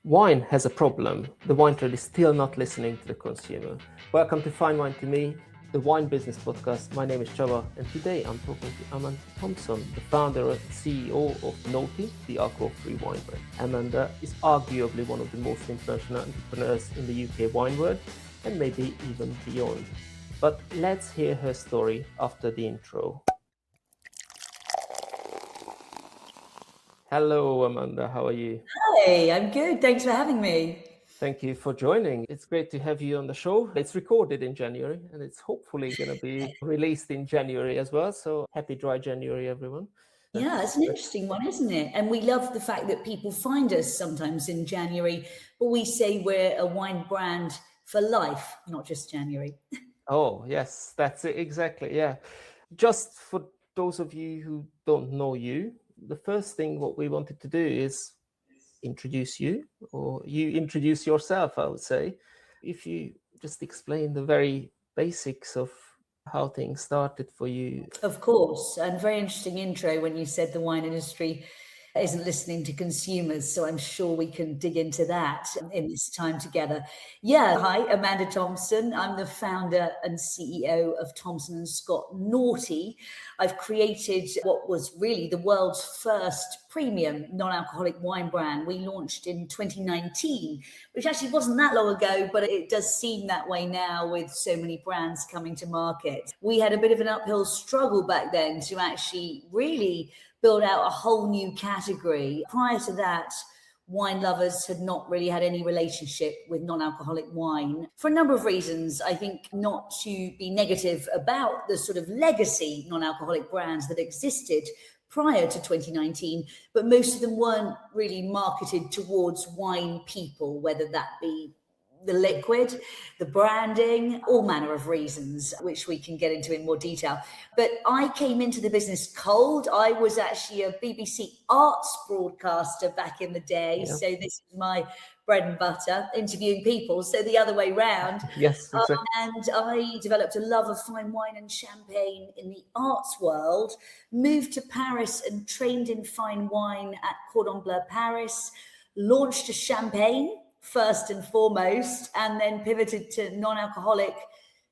Wine has a problem. The wine trade is still not listening to the consumer. Welcome to FineWineToMe, the wine business podcast. My name is Trevor, and today I'm talking to Amanda Thomson, the founder and CEO of Noughty, the alcohol-free wine brand. Amanda is arguably one of the most influential entrepreneurs in the UK wine world, and maybe even beyond. But let's hear her story after the intro. Hello, Amanda. How are you? Hey, I'm good. Thanks for having me. Thank you for joining. It's great to have you on the show. It's recorded in January and it's hopefully going to be released in January as well. So happy dry January, everyone. Yeah, it's an interesting one, isn't it? And we love the fact that people find us sometimes in January, but we say we're a wine brand for life, not just January. Oh, yes, that's it. Exactly. Yeah. Just for those of you who don't know you, the first thing what we wanted to do is introduce you, or you introduce yourself, I would say. If you just explain the very basics of how things started for you. Of course, and very interesting intro when you said the wine industry isn't listening to consumers. So I'm sure we can dig into that in this time together. Yeah, hi, Amanda Thomson. I'm the founder and CEO of Thomson & Scott Noughty. I've created what was really the world's first premium non-alcoholic wine brand. We launched in 2019, which actually wasn't that long ago, but it does seem that way now with so many brands coming to market. We had a bit of an uphill struggle back then to actually really build out a whole new category. Prior to that, wine lovers had not really had any relationship with non-alcoholic wine for a number of reasons. I think not to be negative about the sort of legacy non-alcoholic brands that existed prior to 2019, but most of them weren't really marketed towards wine people, whether that be the liquid, the branding, all manner of reasons, which we can get into in more detail. But I came into the business cold. I was actually a BBC arts broadcaster back in the day. Yeah. So this is my bread and butter, interviewing people. So the other way round. Yes, exactly. And I developed a love of fine wine and champagne in the arts world, moved to Paris and trained in fine wine at Cordon Bleu Paris, launched a champagne first and foremost, and then pivoted to non-alcoholic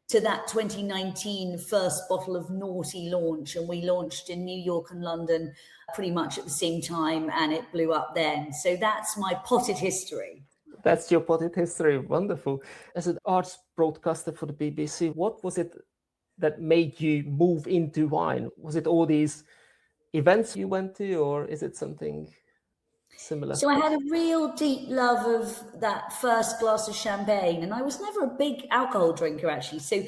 to that 2019 first bottle of Noughty launch. And we launched in New York and London pretty much at the same time, and it blew up then. So that's my potted history. That's your potted history. Wonderful. As an arts broadcaster for the BBC, what was it that made you move into wine? Was it all these events you went to, or is it something similar? So I had a real deep love of that first glass of champagne, and I was never a big alcohol drinker, actually. So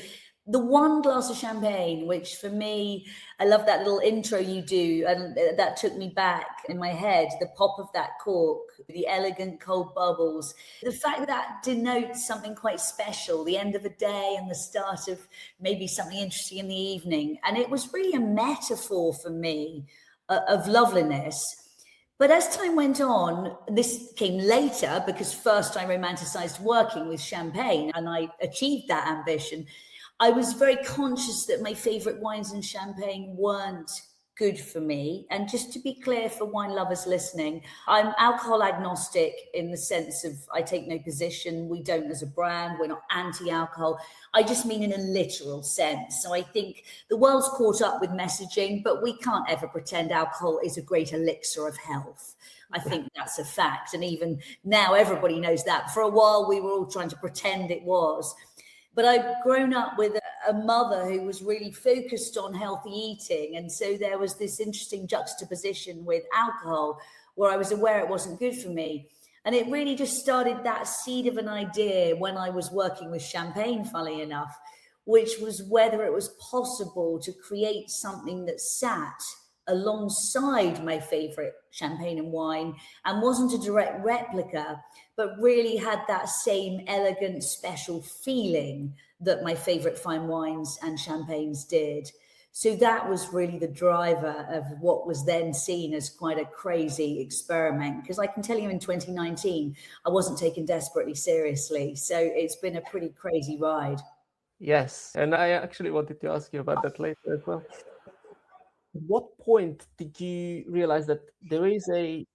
the one glass of champagne, which for me, I love that little intro you do, and that took me back in my head, the pop of that cork, the elegant cold bubbles, the fact that that denotes something quite special, the end of a day and the start of maybe something interesting in the evening. And it was really a metaphor for me of loveliness. But as time went on, this came later because first I romanticized working with champagne and I achieved that ambition. I was very conscious that my favorite wines and champagne weren't good for me. And just to be clear for wine lovers listening, I'm alcohol agnostic in the sense of I take no position. We don't as a brand, we're not anti-alcohol. I just mean in a literal sense. So I think the world's caught up with messaging, but we can't ever pretend alcohol is a great elixir of health. I think that's a fact. And even now everybody knows that. For a while, we were all trying to pretend it was. But I've grown up with a mother who was really focused on healthy eating. And so there was this interesting juxtaposition with alcohol where I was aware it wasn't good for me. And it really just started that seed of an idea when I was working with champagne, funnily enough, which was whether it was possible to create something that sat alongside my favorite champagne and wine and wasn't a direct replica, but really had that same elegant, special feeling that my favorite fine wines and champagnes did. So that was really the driver of what was then seen as quite a crazy experiment. Because I can tell you in 2019, I wasn't taken desperately seriously. So it's been a pretty crazy ride. Yes, and I actually wanted to ask you about that later as well. At what point did you realize that there is a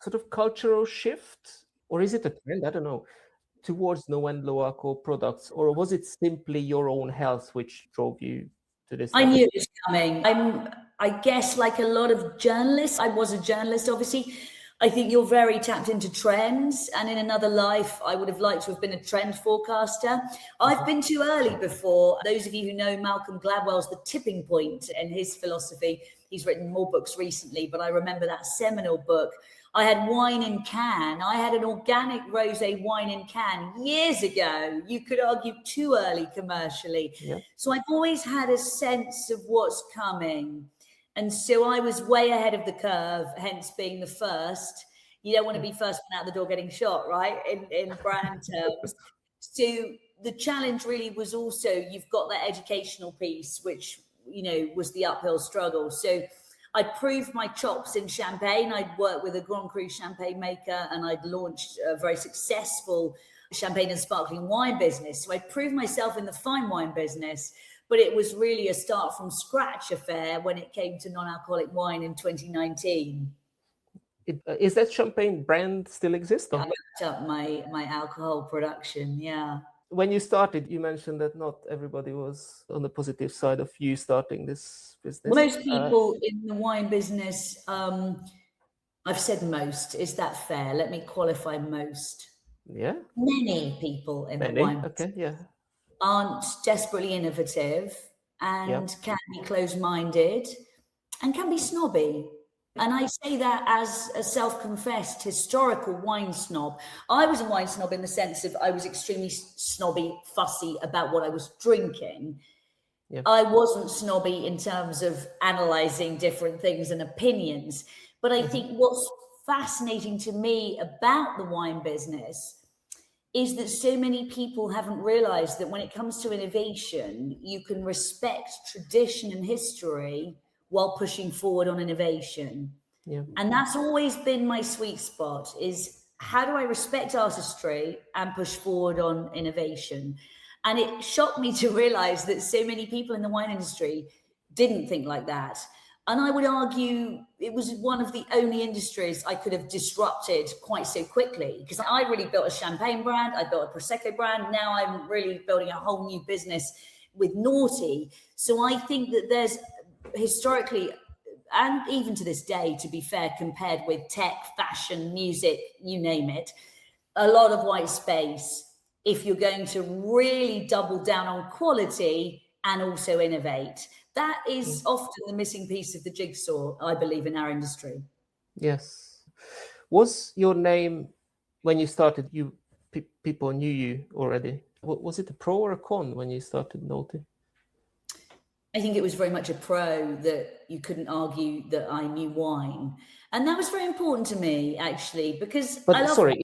sort of cultural shift Or is it a trend? I don't know, towards no and low alcohol products, or was it simply your own health which drove you to this I direction? knew it was coming. I guess, like a lot of journalists, I was a journalist, obviously. I think you're very tapped into trends. And in another life, I would have liked to have been a trend forecaster. I've been too early before. Those of you who know Malcolm Gladwell's The Tipping Point and his philosophy, he's written more books recently, but I remember that seminal book. I had wine in can. I had an organic rosé wine in can years ago. You could argue too early commercially. Yeah. So I've always had a sense of what's coming. And so I was way ahead of the curve, hence being the first. You don't want to be first one out the door getting shot, right? In brand terms. So the challenge really was also, you've got that educational piece, which, was the uphill struggle. So I proved my chops in champagne. I'd worked with a Grand Cru champagne maker, and I'd launched a very successful champagne and sparkling wine business. So I proved myself in the fine wine business, but it was really a start from scratch affair when it came to non-alcoholic wine in 2019. Is that champagne brand still exist? I wrapped up my alcohol production, yeah. When you started, you mentioned that not everybody was on the positive side of you starting this business. Most people in the wine business, I've said most, is that fair? Let me qualify most. Yeah. Many people in the wine business aren't desperately innovative and can be closed-minded and can be snobby. And I say that as a self-confessed historical wine snob. I was a wine snob in the sense of I was extremely snobby, fussy about what I was drinking. Yeah. I wasn't snobby in terms of analysing different things and opinions. But I think what's fascinating to me about the wine business is that so many people haven't realised that when it comes to innovation, you can respect tradition and history while pushing forward on innovation. Yeah. And that's always been my sweet spot, is how do I respect artistry and push forward on innovation? And it shocked me to realize that so many people in the wine industry didn't think like that. And I would argue it was one of the only industries I could have disrupted quite so quickly, because I really built a champagne brand, I built a Prosecco brand, now I'm really building a whole new business with Noughty. So I think that there's historically, and even to this day, to be fair, compared with tech, fashion, music, you name it, a lot of white space if you're going to really double down on quality and also innovate. That is often the missing piece of the jigsaw, I believe, in our industry. Yes. Was your name, when you started, people knew you already? Was it a pro or a con when you started Noughty? I think it was very much a pro, that you couldn't argue that I knew wine. And that was very important to me, actually, because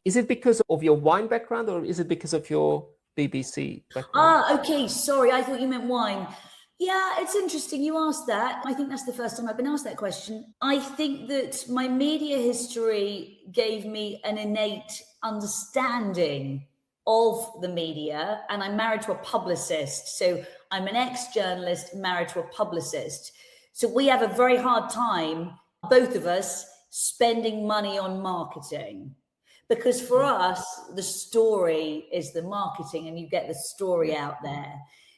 is it because of your wine background, or is it because of your BBC background? Okay, sorry, I thought you meant wine. Yeah, it's interesting you asked that. I think that's the first time I've been asked that question. I think that my media history gave me an innate understanding of the media, and I'm married to a publicist. So I'm an ex-journalist married to a publicist. So we have a very hard time, both of us, spending money on marketing. Because for us, the story is the marketing, and you get the story out there.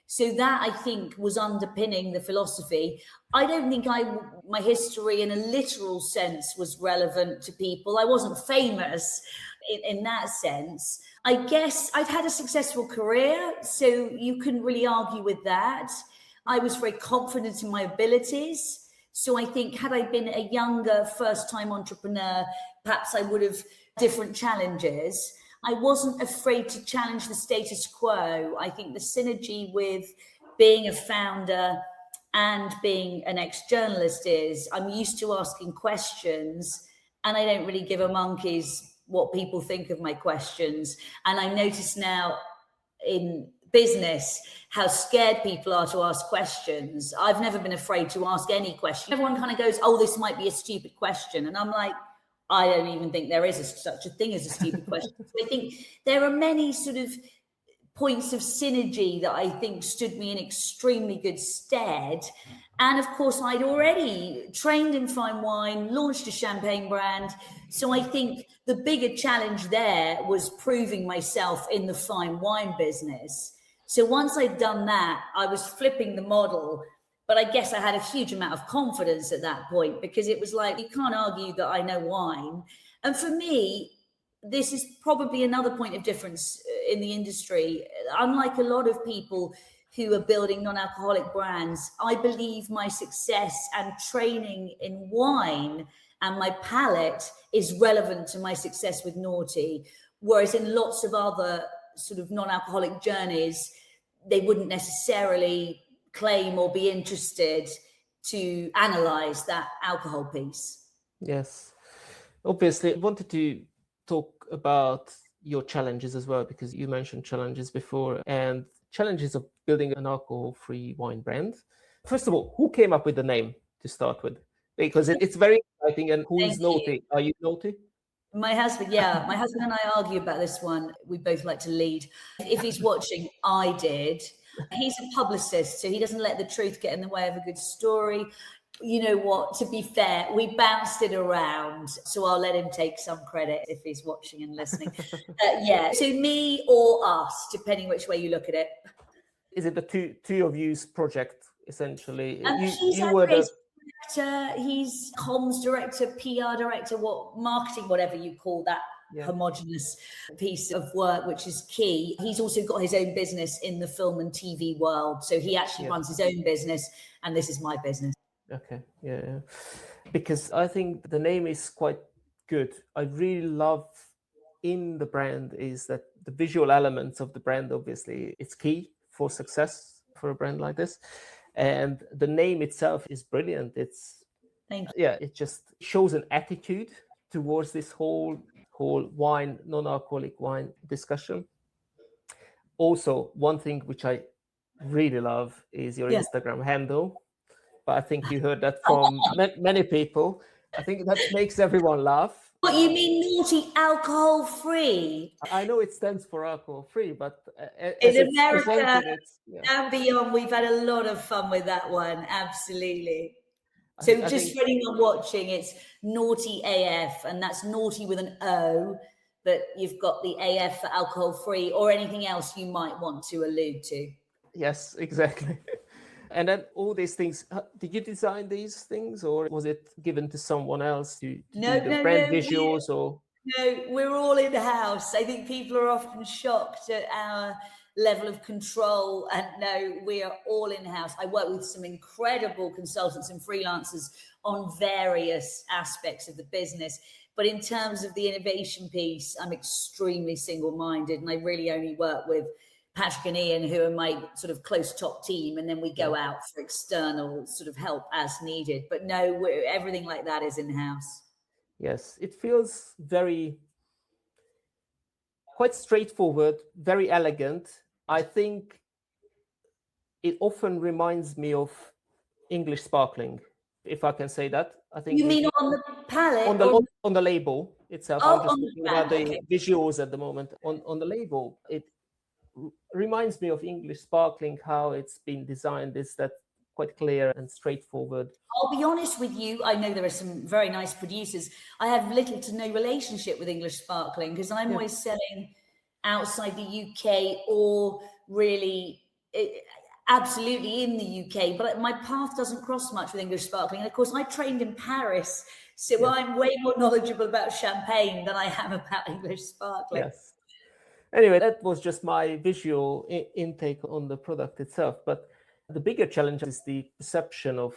So that, I think, was underpinning the philosophy. I don't think my history in a literal sense was relevant to people. I wasn't famous in that sense. I guess I'd had a successful career, so you couldn't really argue with that. I was very confident in my abilities. So I think had I been a younger first-time entrepreneur, perhaps I would have different challenges. I wasn't afraid to challenge the status quo. I think the synergy with being a founder and being an ex-journalist is I'm used to asking questions, and I don't really give a monkey's what people think of my questions. And I notice now in business how scared people are to ask questions. I've never been afraid to ask any question. Everyone kind of goes, oh, this might be a stupid question. And I'm like, I don't even think there is such a thing as a stupid question. So I think there are many sort of points of synergy that I think stood me in extremely good stead. And of course, I'd already trained in fine wine, launched a champagne brand. So I think the bigger challenge there was proving myself in the fine wine business. So once I'd done that, I was flipping the model. But I guess I had a huge amount of confidence at that point, because it was like, you can't argue that I know wine. And for me, this is probably another point of difference in the industry. Unlike a lot of people who are building non-alcoholic brands, I believe my success and training in wine and my palate is relevant to my success with Noughty. Whereas in lots of other sort of non-alcoholic journeys, they wouldn't necessarily claim or be interested to analyze that alcohol piece. Yes. Obviously, I wanted to talk about your challenges as well, because you mentioned challenges before, and challenges of building an alcohol-free wine brand. First of all, who came up with the name to start with? Because it's very exciting. And who is Thank you. Noughty? Are you Noughty? My husband and I argue about this one. We both like to lead. If he's watching, I did. He's a publicist, so he doesn't let the truth get in the way of a good story. You know what, to be fair, we bounced it around, so I'll let him take some credit if he's watching and listening. So me or us, depending which way you look at it. Is it the two of you's project, essentially? He's you our were creative director, he's comms director, PR director, marketing, whatever you call that homogenous piece of work, which is key. He's also got his own business in the film and TV world, so he actually runs his own business, and this is my business. Okay, yeah. Because I think the name is quite good. I really love in the brand is that the visual elements of the brand, obviously, it's key for success for a brand like this. And the name itself is brilliant. It just shows an attitude towards this whole wine, non-alcoholic wine discussion. Also, one thing which I really love is your Instagram handle. But I think you heard that from many people. I think that makes everyone laugh. What, you mean Noughty alcohol free? I know it stands for alcohol free, but in America and beyond, we've had a lot of fun with that one. Absolutely. So just for anyone watching, it's Noughty AF, and that's Noughty with an O, but you've got the AF for alcohol free, or anything else you might want to allude to. Yes, exactly. And then all these things, did you design these things, or was it given to someone else to do the brand visuals? No, we're all in-house. I think people are often shocked at our level of control, and no, we are all in-house. I work with some incredible consultants and freelancers on various aspects of the business, but in terms of the innovation piece, I'm extremely single-minded, and I really only work with Patrick and Ian, who are my sort of close top team, and then we go out for external sort of help as needed. But no, everything like that is in-house. Yes, it feels quite straightforward, very elegant. I think it often reminds me of English sparkling, if I can say that. I think you mean on the palette, on the label itself. I'm just thinking about the visuals at the moment. On the label, it reminds me of English sparkling, how it's been designed. Is that quite clear and straightforward? I'll be honest with you, I know there are some very nice producers. I have little to no relationship with English sparkling, because I'm always selling outside the UK, or really absolutely in the UK, but my path doesn't cross much with English sparkling. And of course, I trained in Paris, so I'm way more knowledgeable about champagne than I am about English sparkling. Yes. Anyway, that was just my visual intake on the product itself. But the bigger challenge is the perception of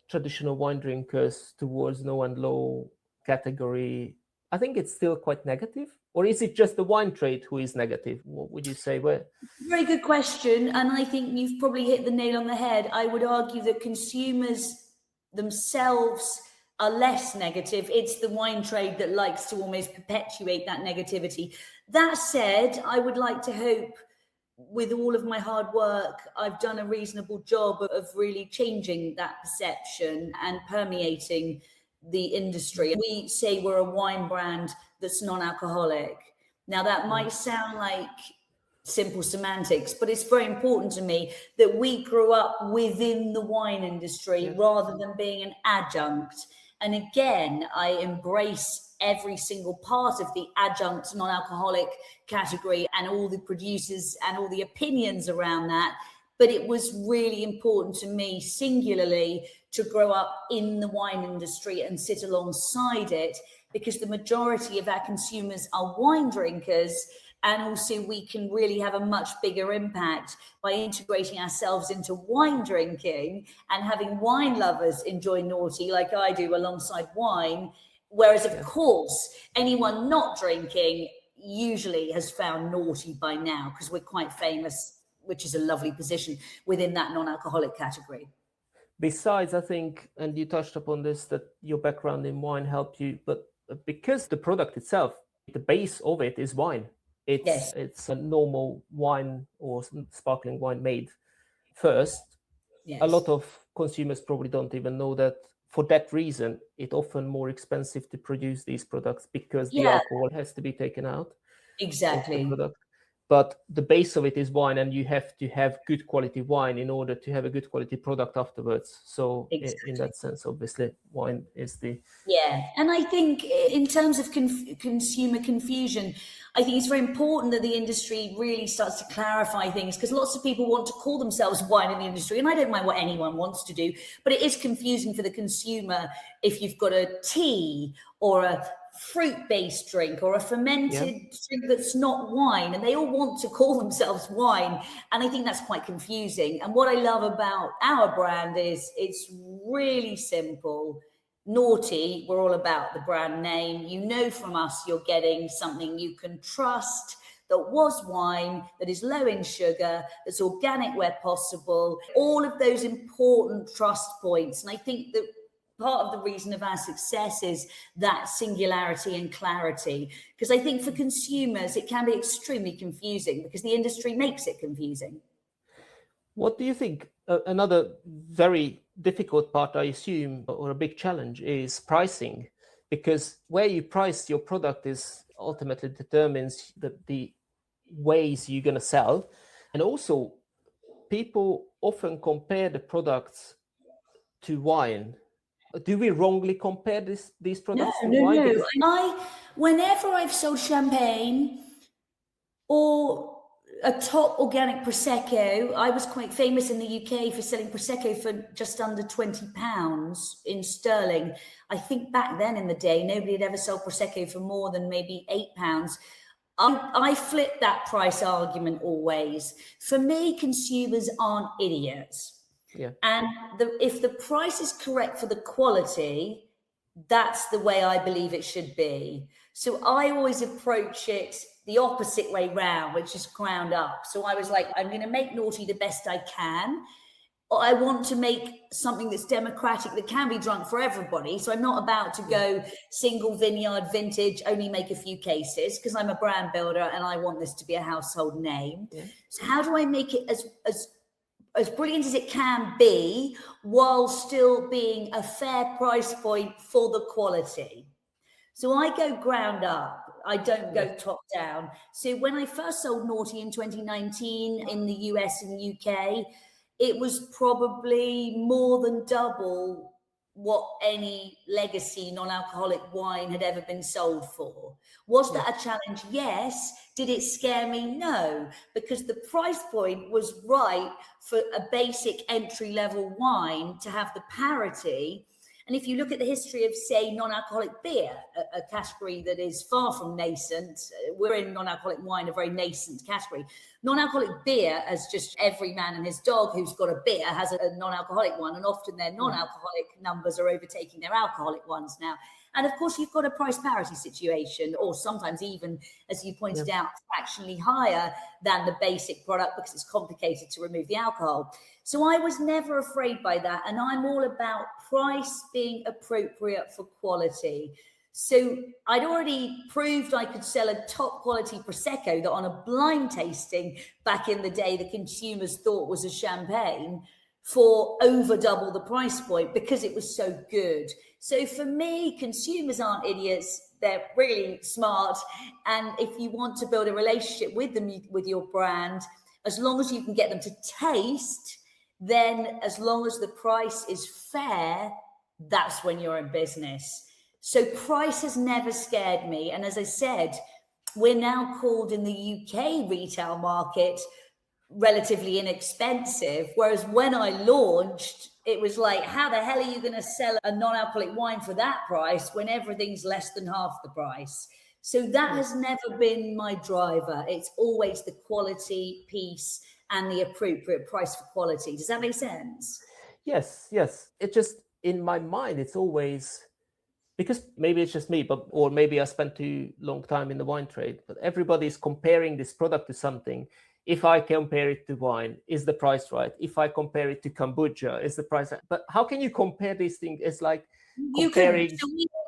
traditional wine drinkers towards no and low category. I think it's still quite negative. Or is it just the wine trade who is negative? What would you say? Very good question. And I think you've probably hit the nail on the head. I would argue that consumers themselves are less negative. It's the wine trade that likes to almost perpetuate that negativity. That said, I would like to hope, with all of my hard work, I've done a reasonable job of really changing that perception and permeating the industry. We say we're a wine brand that's non-alcoholic. Now, that might sound like simple semantics, but it's very important to me that we grew up within the wine industry rather than being an adjunct. And again, I embrace every single part of the adjunct non-alcoholic category and all the producers and all the opinions around that. But it was really important to me singularly to grow up in the wine industry and sit alongside it, because the majority of our consumers are wine drinkers. And also we can really have a much bigger impact by integrating ourselves into wine drinking and having wine lovers enjoy Noughty like I do alongside wine. Whereas, of course, anyone not drinking usually has found Noughty by now because we're quite famous, which is a lovely position within that non-alcoholic category. Besides, I think, and you touched upon this, that your background in wine helped you, but because the product itself, the base of it is wine. It's a normal wine or sparkling wine made first. A lot of consumers probably don't even know that. For that reason, it's often more expensive to produce these products because the alcohol has to be taken out. Exactly. Of the product. But the base of it is wine, and you have to have good quality wine in order to have a good quality product afterwards. So in that sense, obviously, wine is the... Yeah. And I think in terms of consumer confusion, I think it's very important that the industry really starts to clarify things, because lots of people want to call themselves wine in the industry, and I don't mind what anyone wants to do, but it is confusing for the consumer if you've got a tea or a fruit-based drink or a fermented drink that's not wine, and they all want to call themselves wine, and I think that's quite confusing. And what I love about our brand is it's really simple. Noughty, we're all about the brand name. You know from us you're getting something you can trust, that was wine, that is low in sugar, that's organic where possible, all of those important trust points. And I think that part of the reason of our success is that singularity and clarity, because I think for consumers it can be extremely confusing because the industry makes it confusing. What do you think? Another very difficult part, I assume, or a big challenge is pricing, because where you price your product is ultimately determines the ways you're going to sell. And also, people often compare the products to wine. Do we wrongly compare these products to wine? No. Whenever I've sold champagne or a top organic Prosecco, I was quite famous in the UK for selling Prosecco for just under £20 in sterling. I think back then in the day, nobody had ever sold Prosecco for more than maybe £8. I flip that price argument always. For me, consumers aren't idiots. Yeah. And if the price is correct for the quality, that's the way I believe it should be. So I always approach it the opposite way round, which is ground up. So I was like, I'm going to make Noughty the best I can. I want to make something that's democratic, that can be drunk for everybody. So I'm not about to go single vineyard vintage, only make a few cases, because I'm a brand builder and I want this to be a household name. Yeah. So how do I make it as brilliant as it can be while still being a fair price point for the quality? So I go ground up. I don't go top down. So when I first sold Noughty in 2019 in the US and UK, it was probably more than double what any legacy non-alcoholic wine had ever been sold for. Was that a challenge? Yes. Did it scare me? No, because the price point was right for a basic entry-level wine to have the parity. And if you look at the history of, say, non-alcoholic beer, a category that is far from nascent, we're in non-alcoholic wine, a very nascent category. Non-alcoholic beer, as just every man and his dog who's got a beer has a non-alcoholic one, and often their non-alcoholic numbers are overtaking their alcoholic ones now. And of course, you've got a price parity situation, or sometimes even, as you pointed out, fractionally higher than the basic product because it's complicated to remove the alcohol. So I was never afraid by that. And I'm all about price being appropriate for quality. So I'd already proved I could sell a top quality Prosecco that on a blind tasting back in the day, the consumers thought was a champagne for over double the price point because it was so good. So for me, consumers aren't idiots. They're really smart. And if you want to build a relationship with them, with your brand, as long as you can get them to taste, then as long as the price is fair, that's when you're in business. So price has never scared me. And as I said, we're now called in the UK retail market relatively inexpensive. Whereas when I launched, it was like, how the hell are you going to sell a non-alcoholic wine for that price when everything's less than half the price? So that has never been my driver. It's always the quality piece and the appropriate price for quality. Does that make sense? Yes. It just, in my mind, it's always, because maybe it's just me, or maybe I spent too long time in the wine trade, but everybody's comparing this product to something. If I compare it to wine, is the price right? If I compare it to kombucha, is the price right? But how can you compare these things? It's like comparing.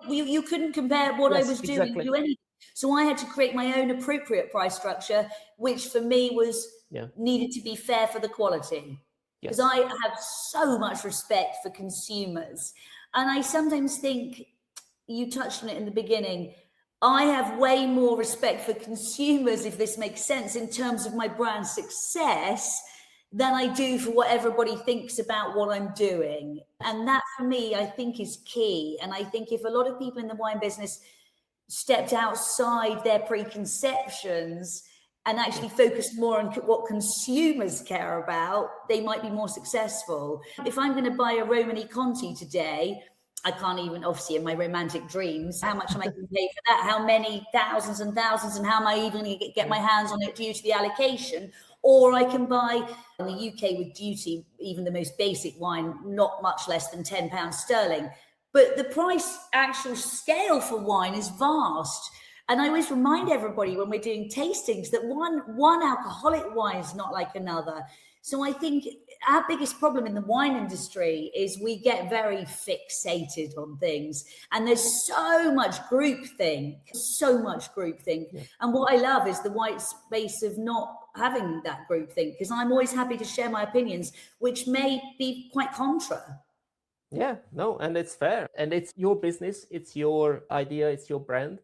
You couldn't compare what I was doing to anything. So I had to create my own appropriate price structure, which for me was needed to be fair for the quality. Because I have so much respect for consumers. And I sometimes think, you touched on it in the beginning, I have way more respect for consumers, if this makes sense, in terms of my brand success than I do for what everybody thinks about what I'm doing. And that for me, I think is key. And I think if a lot of people in the wine business stepped outside their preconceptions and actually focused more on what consumers care about, they might be more successful. If I'm going to buy a Romani Conti today, I can't even, obviously, in my romantic dreams, how much am I going to pay for that? How many thousands and thousands, and how am I even going to get my hands on it due to the allocation? Or I can buy, in the UK with duty, even the most basic wine, not much less than £10 sterling. But the price actual scale for wine is vast. And I always remind everybody when we're doing tastings that one alcoholic wine is not like another. So I think our biggest problem in the wine industry is we get very fixated on things, and there's so much groupthink. Yeah. And what I love is the white space of not having that groupthink, because I'm always happy to share my opinions, which may be quite contra. Yeah, no, and it's fair. And it's your business, it's your idea, it's your brand.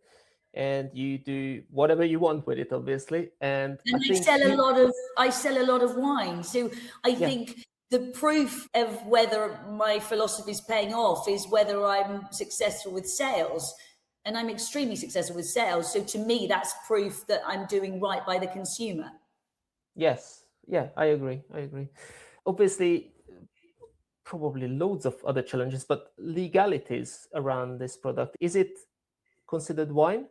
And you do whatever you want with it, obviously. And I sell a lot of wine. So I think the proof of whether my philosophy is paying off is whether I'm successful with sales. And I'm extremely successful with sales. So to me, that's proof that I'm doing right by the consumer. Yes. Yeah, I agree. Obviously, probably loads of other challenges, but legalities around this product. Is it considered wine?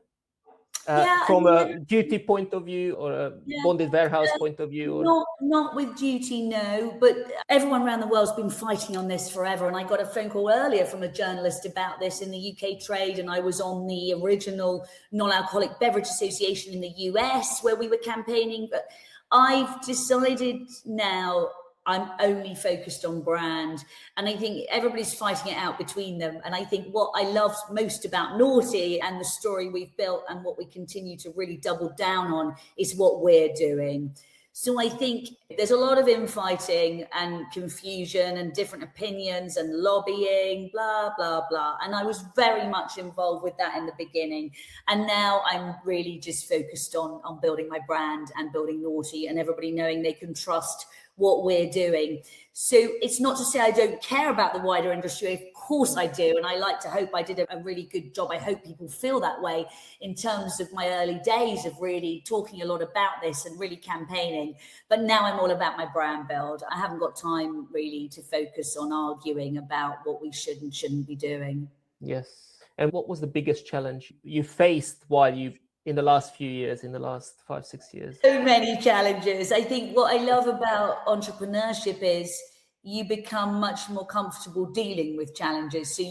From a duty point of view, or a bonded warehouse point of view? Or... Not with duty, no. But everyone around the world's been fighting on this forever. And I got a phone call earlier from a journalist about this in the UK trade. And I was on the original Non-Alcoholic Beverage Association in the US where we were campaigning. But I've decided now I'm only focused on brand. And I think everybody's fighting it out between them. And I think what I love most about Noughty and the story we've built and what we continue to really double down on is what we're doing. So I think there's a lot of infighting and confusion and different opinions and lobbying, blah, blah, blah. And I was very much involved with that in the beginning. And now I'm really just focused on building my brand and building Noughty and everybody knowing they can trust what we're doing. So it's not to say I don't care about the wider industry. Of course I do. And I like to hope I did a really good job. I hope people feel that way in terms of my early days of really talking a lot about this and really campaigning. But now I'm all about my brand build. I haven't got time really to focus on arguing about what we should and shouldn't be doing. Yes. And what was the biggest challenge you faced while you in the last few years, in the last 5-6 years? So many challenges. I think what I love about entrepreneurship is you become much more comfortable dealing with challenges. So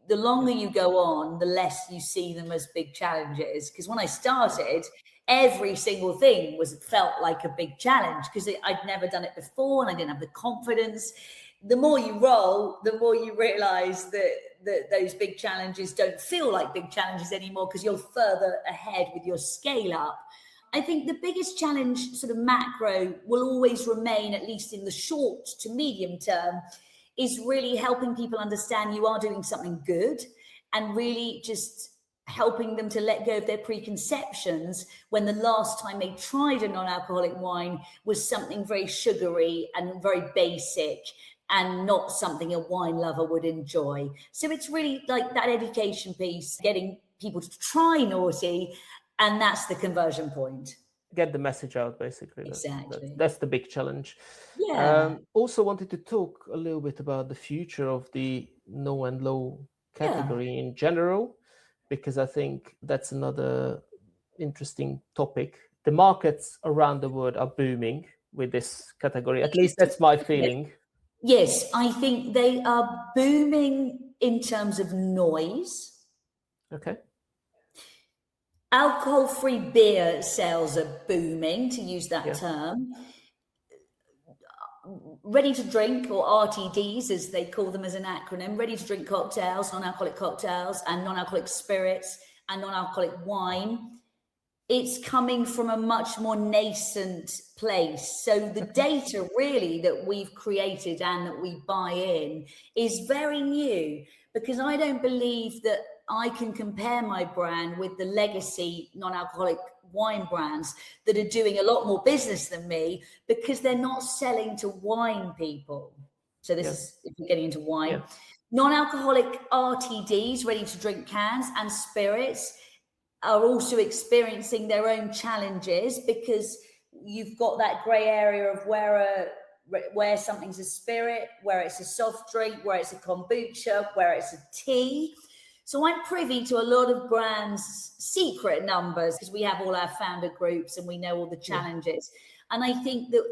the longer you go on, the less you see them as big challenges. Because when I started, every single thing felt like a big challenge because I'd never done it before and I didn't have the confidence. The more you roll, the more you realize that those big challenges don't feel like big challenges anymore because you're further ahead with your scale up. I think the biggest challenge, sort of macro, will always remain, at least in the short to medium term, is really helping people understand you are doing something good, and really just helping them to let go of their preconceptions when the last time they tried a non-alcoholic wine was something very sugary and very basic and not something a wine lover would enjoy. So it's really like that education piece, getting people to try Noughty, and that's the conversion point. Get the message out, basically. Exactly. That's the big challenge. Yeah. Also wanted to talk a little bit about the future of the no and low category in general, because I think that's another interesting topic. The markets around the world are booming with this category. At least that's my feeling. Yes, I think they are booming in terms of noise. Okay. Alcohol-free beer sales are booming, to use that term. Ready to drink, or RTDs as they call them as an acronym, ready to drink cocktails, non-alcoholic cocktails and non-alcoholic spirits and non-alcoholic wine, it's coming from a much more nascent place. So the data really that we've created and that we buy in is very new, because I don't believe that I can compare my brand with the legacy non-alcoholic wine brands that are doing a lot more business than me, because they're not selling to wine people. So this is, if you're getting into wine, non-alcoholic RTDs, ready to drink cans, and spirits are also experiencing their own challenges, because you've got that gray area of where something's a spirit, where it's a soft drink, where it's a kombucha, where it's a tea. So I'm privy to a lot of brands' secret numbers, because we have all our founder groups and we know all the challenges. And I think that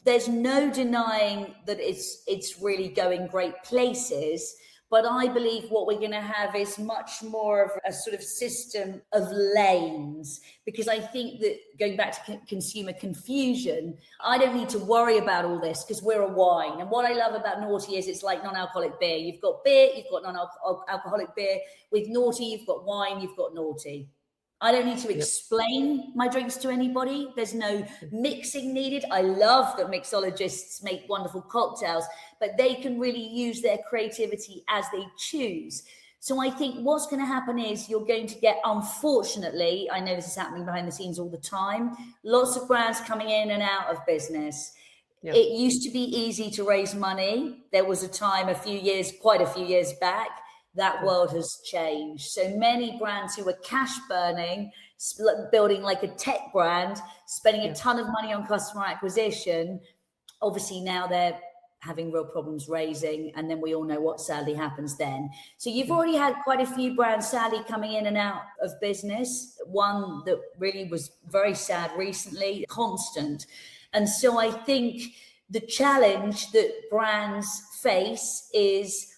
there's no denying that it's really going great places. But I believe what we're going to have is much more of a sort of system of lanes, because I think that, going back to consumer confusion, I don't need to worry about all this because we're a wine. And what I love about Noughty is it's like non-alcoholic beer. You've got beer, you've got non-alcoholic beer. With Noughty, you've got wine, you've got Noughty. I don't need to explain my drinks to anybody. There's no mixing needed. I love that mixologists make wonderful cocktails, but they can really use their creativity as they choose. So I think what's going to happen is you're going to get, unfortunately, I know this is happening behind the scenes all the time, lots of brands coming in and out of business. Yeah. It used to be easy to raise money. There was a time quite a few years back, that world has changed. So many brands who were cash burning, building like a tech brand, spending a ton of money on customer acquisition, obviously now they're having real problems raising, and then we all know what sadly happens then. So you've already had quite a few brands sadly coming in and out of business. One that really was very sad recently, Constant. And so I think the challenge that brands face is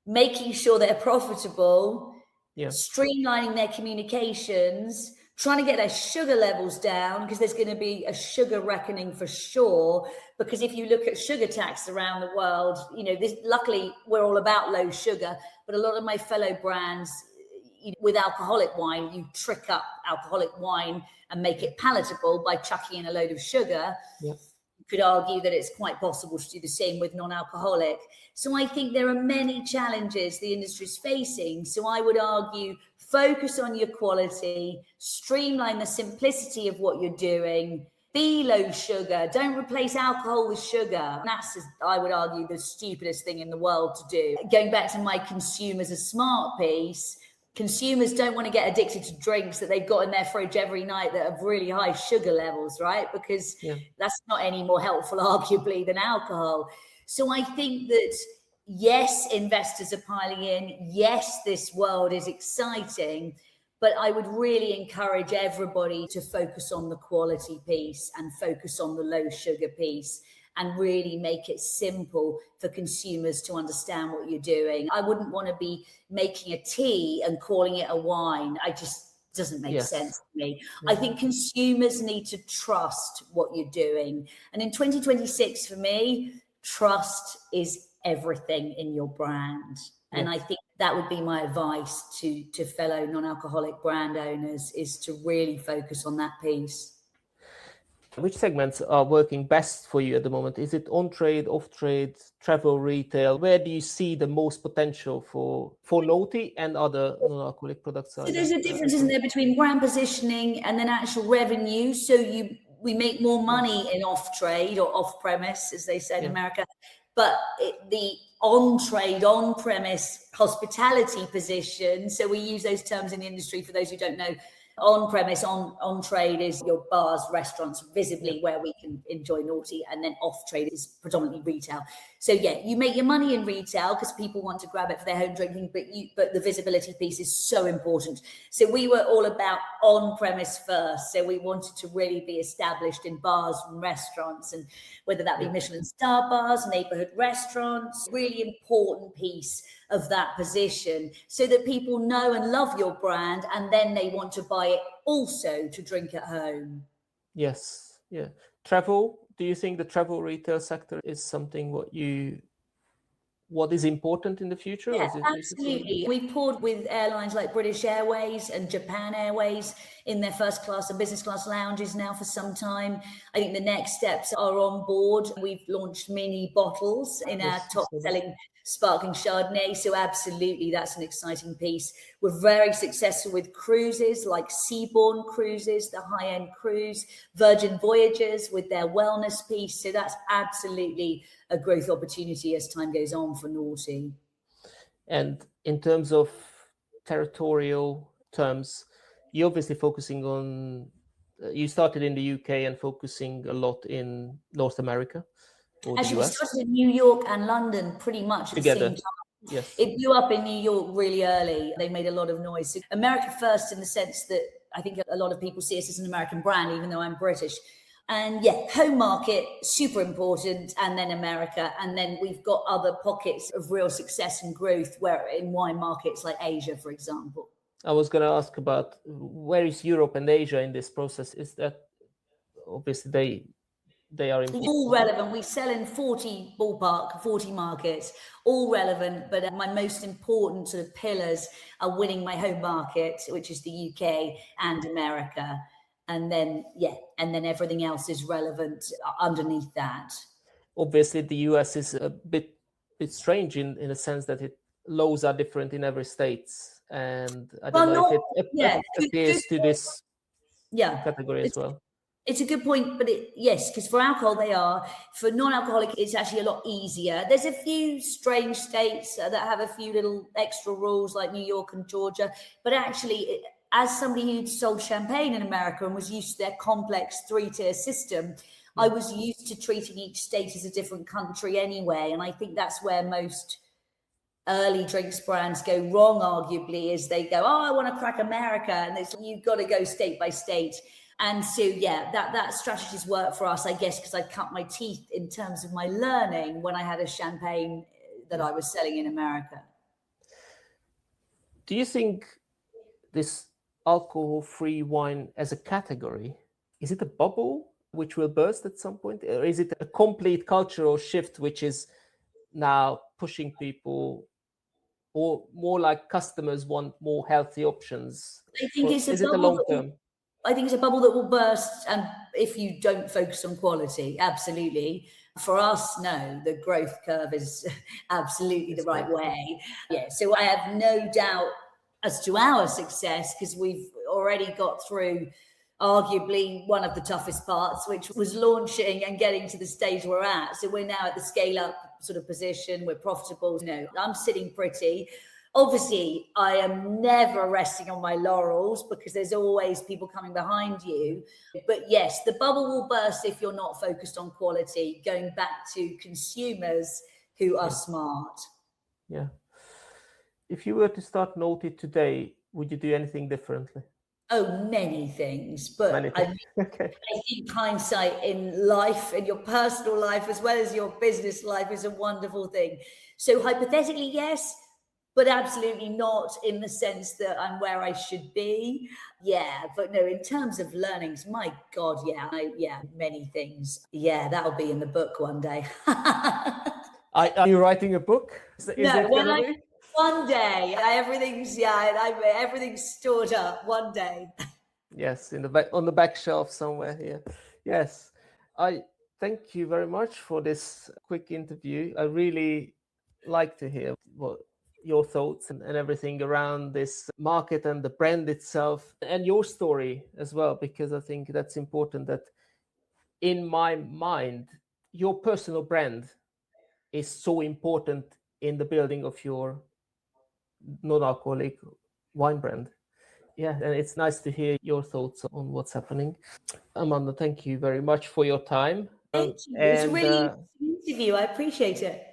making sure they're profitable, streamlining their communications, trying to get their sugar levels down, because there's going to be a sugar reckoning for sure. Because if you look at sugar tax around the world, luckily we're all about low sugar, but a lot of my fellow brands, with alcoholic wine, you trick up alcoholic wine and make it palatable by chucking in a load of sugar. Could argue that it's quite possible to do the same with non-alcoholic. So I think there are many challenges the industry is facing. So I would argue, focus on your quality, streamline the simplicity of what you're doing, be low sugar, don't replace alcohol with sugar. That's, I would argue, the stupidest thing in the world to do. Going back to my consumers are smart piece, consumers don't want to get addicted to drinks that they've got in their fridge every night that have really high sugar levels, right? Because that's not any more helpful, arguably, than alcohol. So I think that, yes, investors are piling in. Yes, this world is exciting. But I would really encourage everybody to focus on the quality piece and focus on the low sugar piece, and really make it simple for consumers to understand what you're doing. I wouldn't want to be making a tea and calling it a wine. Doesn't make sense to me. I think consumers need to trust what you're doing. And in 2026, for me, trust is everything in your brand. And I think that would be my advice to fellow non-alcoholic brand owners, is to really focus on that piece. Which segments are working best for you at the moment? Is it on-trade, off-trade, travel, retail? Where do you see the most potential for Noughty and other non-alcoholic products? So there's a difference, isn't there, between brand positioning and then actual revenue. So we make more money in off-trade or off-premise, as they say in America, but the on-trade, on-premise hospitality position, so we use those terms in the industry for those who don't know. On-premise, on-trade is your bars, restaurants, visibly where we can enjoy Noughty, and then off-trade is predominantly retail. So yeah, you make your money in retail because people want to grab it for their home drinking, but the visibility piece is so important. So we were all about on-premise first. So we wanted to really be established in bars and restaurants, and whether that be Michelin star bars, neighborhood restaurants, really important piece of that position so that people know and love your brand, and then they want to buy it also to drink at home. Yes. Yeah. Travel. Do you think the travel retail sector is something what is important in the future? Yeah, absolutely. We've poured with airlines like British Airways and Japan Airways in their first class and business class lounges now for some time. I think the next steps are on board. We've launched mini bottles in our top selling sparkling Chardonnay. So absolutely, that's an exciting piece. We're very successful with cruises like Seabourn Cruises, the high-end cruise, Virgin Voyages with their wellness piece. So that's absolutely a growth opportunity as time goes on for Noughty. And in terms of territorial terms, you're obviously focusing on, you started in the UK and focusing a lot in North America. Actually, we started in New York and London pretty much at the same time. Yes. It blew up in New York really early. They made a lot of noise. So America first, in the sense that I think a lot of people see us as an American brand, even though I'm British. And yeah, home market, super important, and then America. And then we've got other pockets of real success and growth where in wine markets like Asia, for example. I was going to ask about where is Europe and Asia in this process? Is that obviously they are important? All relevant. We sell in 40 markets, all relevant. But my most important sort of pillars are winning my home market, which is the UK and America. And then, and then everything else is relevant underneath that. Obviously, the US is a bit strange in a sense that laws are different in every state. And I don't know if it appears to this category as well. It's a good point, but yes, because for alcohol they are. For non-alcoholic, it's actually a lot easier. There's a few strange states that have a few little extra rules like New York and Georgia, but actually, as somebody who'd sold champagne in America and was used to their complex 3-tier system, I was used to treating each state as a different country anyway. And I think that's where most early drinks brands go wrong, arguably, is they go, I want to crack America. And you've got to go state by state. And so, that strategy's worked for us, I guess, because I cut my teeth in terms of my learning when I had a champagne that I was selling in America. Do you think this alcohol-free wine as a category, is it a bubble which will burst at some point? Or is it a complete cultural shift which is now pushing people, or more like customers want more healthy options? I think is it a long term? I think it's a bubble that will burst, and if you don't focus on quality, absolutely. For us, no, the growth curve is absolutely the right way. Yeah, so I have no doubt as to our success, because we've already got through arguably one of the toughest parts, which was launching and getting to the stage we're at. So we're now at the scale up sort of position. We're profitable. I'm sitting pretty. Obviously, I am never resting on my laurels because there's always people coming behind you. But yes, the bubble will burst if you're not focused on quality, going back to consumers who are smart. Yeah. If you were to start Noughty today, would you do anything differently? Oh, many things. But I think hindsight in life, in your personal life, as well as your business life, is a wonderful thing. So hypothetically, yes, but absolutely not in the sense that I'm where I should be. Yeah, but no, in terms of learnings, my God, many things. Yeah, that'll be in the book one day. Are you writing a book? One day, everything's stored up one day. Yes, in the back, on the back shelf somewhere here. Yes, I thank you very much for this quick interview. I really like to hear what your thoughts and everything around this market and the brand itself and your story as well, because I think that's important. That in my mind, your personal brand is so important in the building of your non-alcoholic wine brand. Yeah, and it's nice to hear your thoughts on what's happening. Amanda, thank you very much for your time. Thank you. It was a really interesting interview. I appreciate it.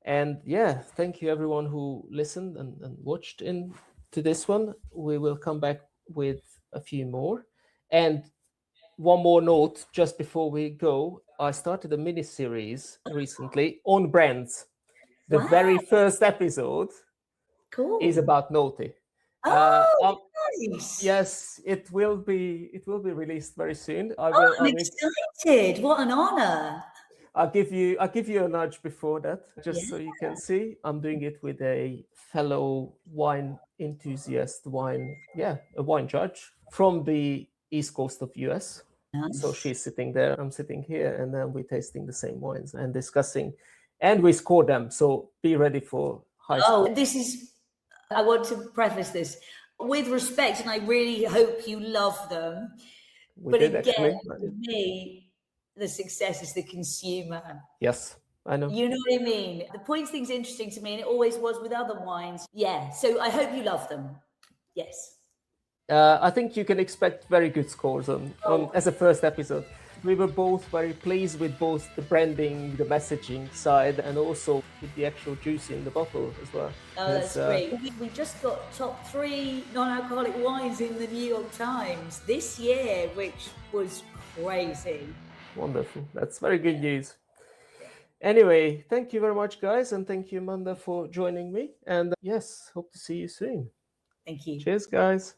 And yeah, thank you everyone who listened and watched into this one. We will come back with a few more. And one more note just before we go. I started a mini series recently on brands. The very first episode is about Noughty. Nice. Yes, it will be released very soon. I'm excited. What an honor. I'll give you a nudge before that, just so you can see. I'm doing it with a fellow wine enthusiast, a wine judge from the East Coast of US. Nice. So she's sitting there, I'm sitting here, and then we're tasting the same wines and discussing, and we score them. So be ready for high score. I want to preface this with respect, and I really hope you love them. For me, the success is the consumer. Yes, I know. You know what I mean? The points thing's interesting to me, and it always was with other wines. Yeah, so I hope you love them. Yes. I think you can expect very good scores on as a first episode. We were both very pleased with both the branding, the messaging side, and also with the actual juice in the bottle as well. Oh, that's great. We just got top 3 non-alcoholic wines in the New York Times this year, which was crazy. Wonderful. That's very good news. Anyway, thank you very much, guys, and thank you, Amanda, for joining me. And yes, hope to see you soon. Thank you. Cheers, guys.